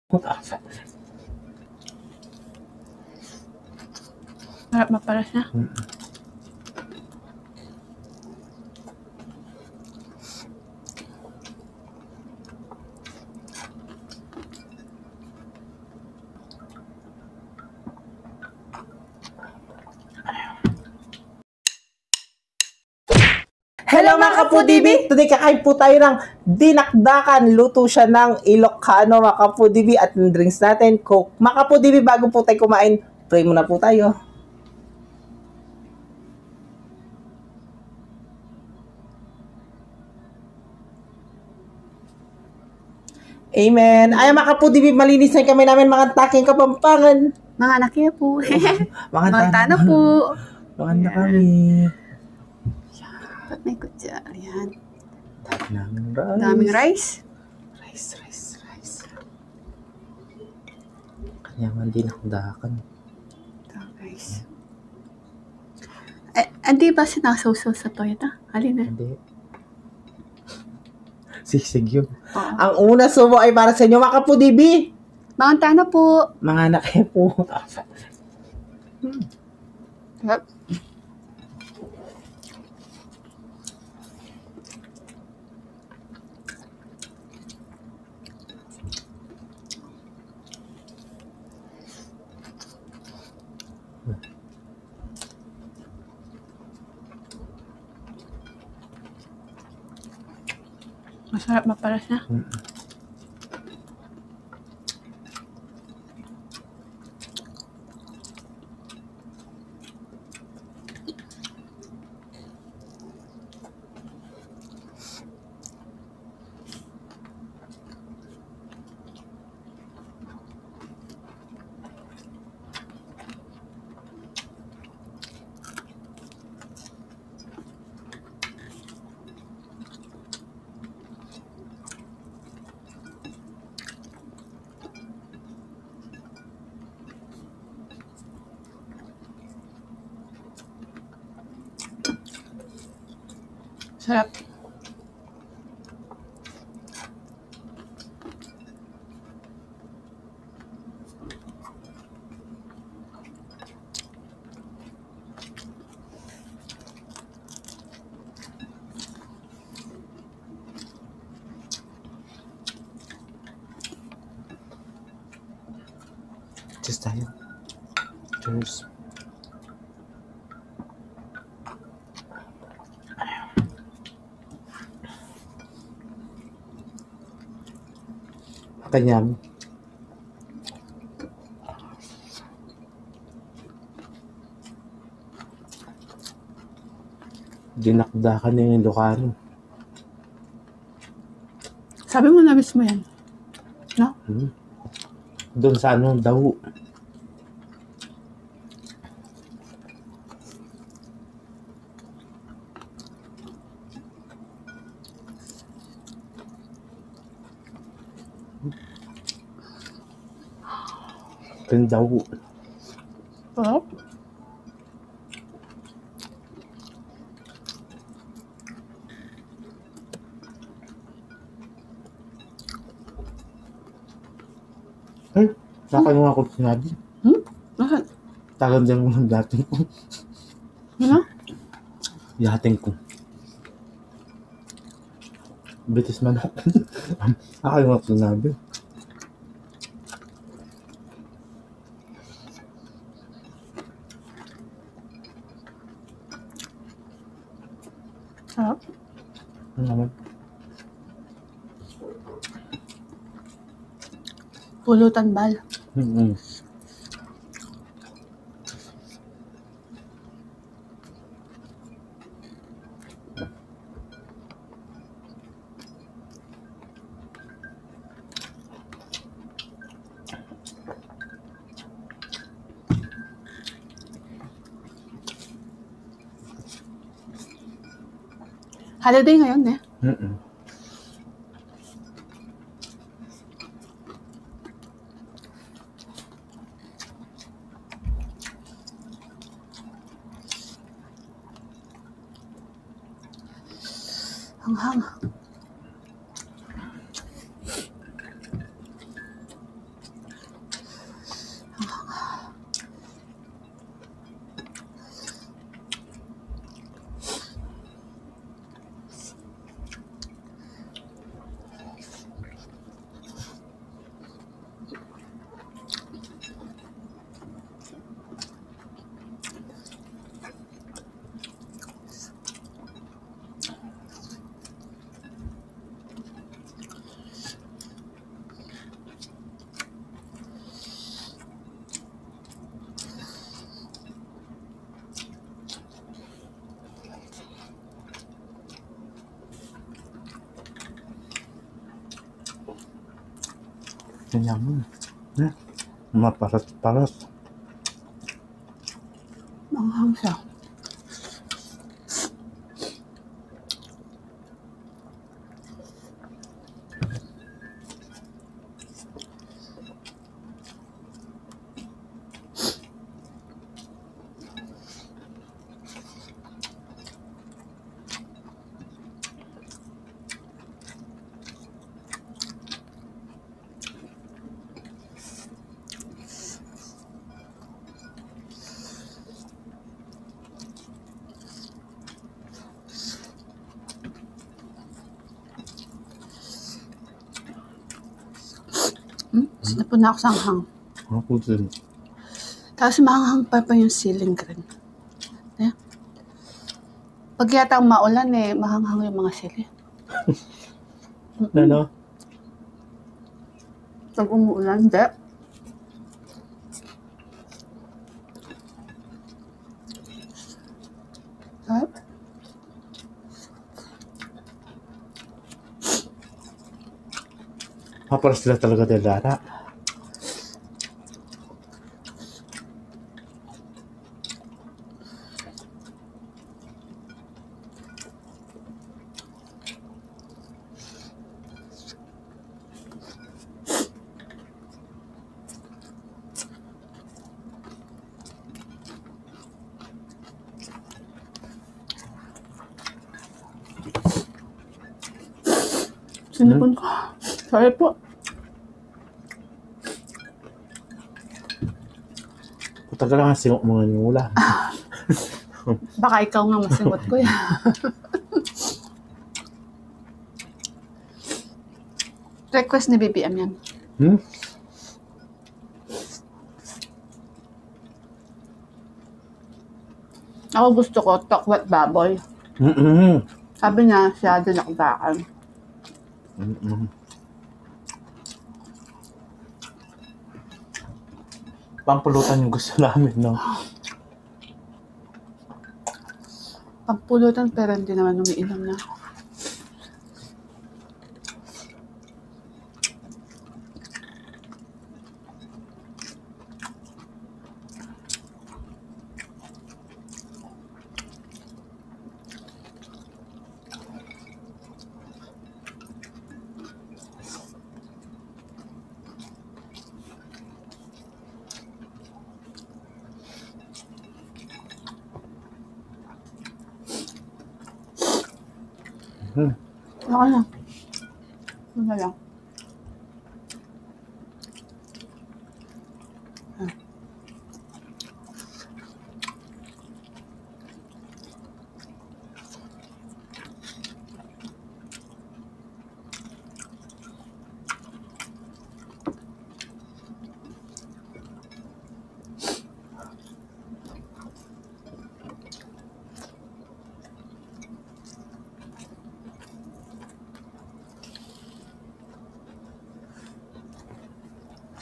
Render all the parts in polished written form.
Sarap maparas na. Hello mga Kapudibi! Today kakain po tayo ng dinakdakan. Luto siya ng Ilocano mga Kapudibi at yung drinks natin, Coke. Mga Kapudibi, bago po tayo kumain, pray muna po tayo. Amen. Ay mga Kapudibi, malinis na kami namin mga taking Kapampangan. Mga anak niya po. Mga tana po. Mga na kami. Ba't may kutsara yan? Daming rice. Rice. Kanya man dinakdakan. Ito guys. Hindi ba sinasawsaw sa Toyota? Halina. Hindi. Sisig yun. Oo. Ang una sumo ay para sa inyo mga Kapudibi. Mga tana po. Mga anak po. Sarap. Masarap maparas na. Sarap. Cheers tayo. Cheers. Kanyang dinakdakan yung Ilocano. Sabi mo na miss mo yan. No? Doon sa ano, daw. Yung daw. Sarap. Ay, nakakalimutan ako sinabi. Bakit? Tagal din mo ng dating ko. Ano? Yating ko. Bitis man ako. Nakakalimutan ko sinabi. Sarap. Ano naman? Pulutan bal. Holiday ngayon eh. Hanghang. Tingnan mo. Maparat-parat. Manghang siya. Sinapon na ako sa anghang. Ako din. Tapos maanghang pa yung ceiling green. Eh? Pag yata maulan mahanghang yung mga sili. Ano? Pag umuulan, hindi. Sarap. Para sila talaga Lara. Sinipon ko. Sorry po. Patagal nga sinok mga nula. Baka ikaw nga masingot ko yan. Request ni BBM yan. Ako gusto ko tokwat baboy. Sabi niya, siya din nakabaan. Pampulutan yung gusto namin, no? Pampulutan pero hindi naman umiinom na. Okay na. Ano na lang.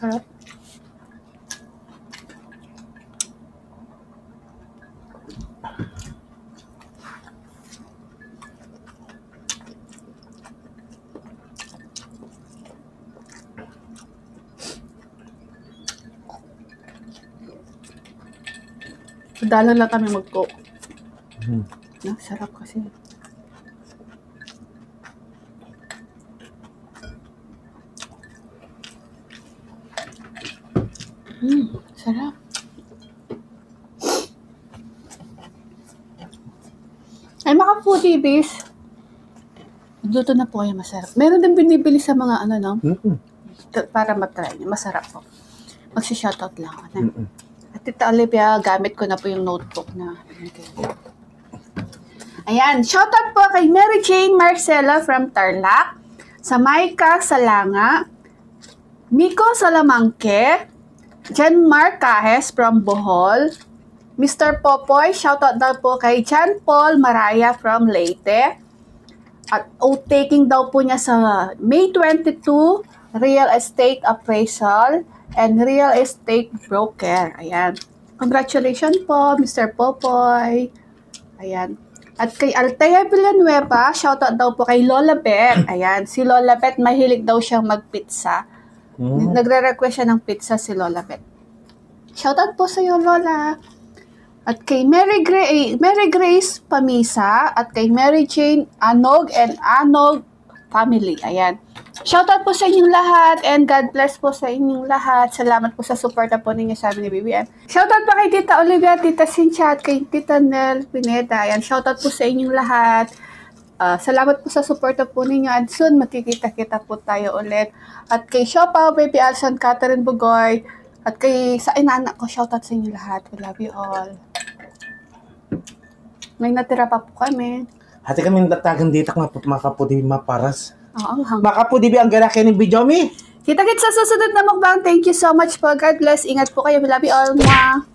Sarap. Dalo lang kami mag-cook. Sarap kasi. Sarap. Ay, mga foodie base. Luto na po kayo, masarap. Meron din binibili sa mga ano, no? Para matry niyo. Masarap po. Magsi-shoutout lang ako. At Tita Olivia, gamit ko na po yung notebook na binigay niyo. Ayan, shoutout po kay Mary Jane Marcela from Tarlac, sa Maika Salanga, Miko Salamangke, Jan Mark Cajes from Bohol, Mr. Popoy, shoutout daw po kay John Paul Maraya from Leyte. At taking daw po niya sa May 22, Real Estate Appraisal and Real Estate Broker. Ayan. Congratulations po, Mr. Popoy. Ayan. At kay Altea Villanueva, shoutout daw po kay Lola Bet. Ayan. Si Lola Bet, mahilig daw siyang magpizza. Nagre-request siya ng pizza si Lola Beth. Shoutout po sa iyo, Lola. At kay Mary Grace Pamisa at kay Mary Jane Anog and Anog family. Ayan. Shoutout po sa inyong lahat and God bless po sa inyong lahat. Salamat po sa suporta po ninyo sa amin ni BBM. Shoutout pa kay Tita Olivia, Tita Cynthia at kay Tita Nel Pineda. Ayan. Shoutout po sa inyong lahat. Salamat po sa suporta po ninyo at soon magkikita-kita po tayo ulit. At kay Siopaw, Baby Alson, Catherine Bugoy, at kay sa inaanak ko, shoutout sa inyo lahat. We love you all. May natira pa po kami. Hati kami natagan dito mga kapudibi maparas. Oo, Mga kapudibi, ang galaki ng video mi. Kita-kits sa susunod na mukbang. Thank you so much po. God bless. Ingat po kayo. We love you all. Mwah.